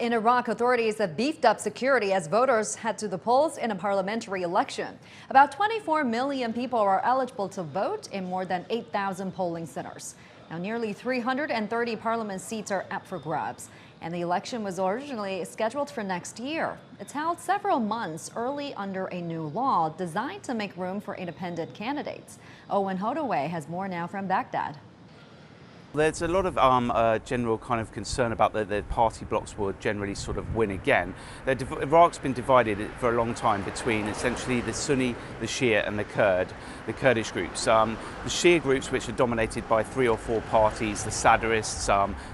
In Iraq, authorities have beefed up security as voters head to the polls in a parliamentary election. About 24 million people are eligible to vote in more than 8,000 polling centers. Now, nearly 330 parliament seats are up for grabs, and the election was originally scheduled for next year. It's held several months early under a new law designed to make room for independent candidates. Owen Hodaway has more now from Baghdad. There's a lot of general kind of concern about the party blocs will generally sort of win again. Iraq's been divided for a long time between essentially the Sunni, the Shia and the Kurdish groups. The Shia groups, which are dominated by 3 or 4 parties, the Sadrists,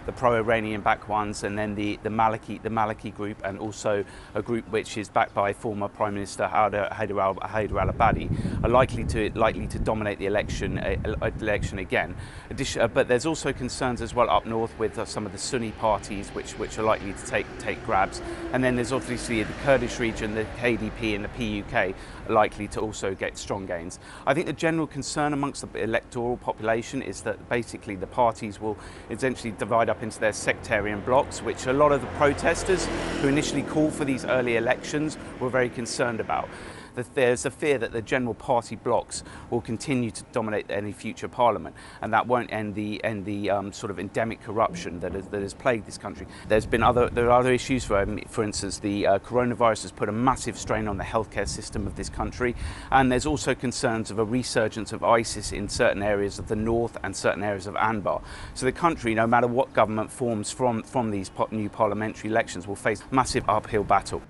the pro-Iranian backed ones, and then the Maliki group, and also a group which is backed by former Prime Minister Haider al-Abadi, are likely to dominate the election again. But there's also concerns as well up north with some of the Sunni parties which are likely to take grabs, and then there's obviously the Kurdish region, the KDP and the PUK are likely to also get strong gains. I think the general concern amongst the electoral population is that basically the parties will essentially divide up into their sectarian blocs, which a lot of the protesters who initially called for these early elections were very concerned about. There's a fear that the general party blocs will continue to dominate any future parliament, and that won't end the sort of endemic corruption that has plagued this country. There are other issues. For instance, the coronavirus has put a massive strain on the healthcare system of this country, and there's also concerns of a resurgence of ISIS in certain areas of the north and certain areas of Anbar. So the country, no matter what government forms from these new parliamentary elections, will face a massive uphill battle.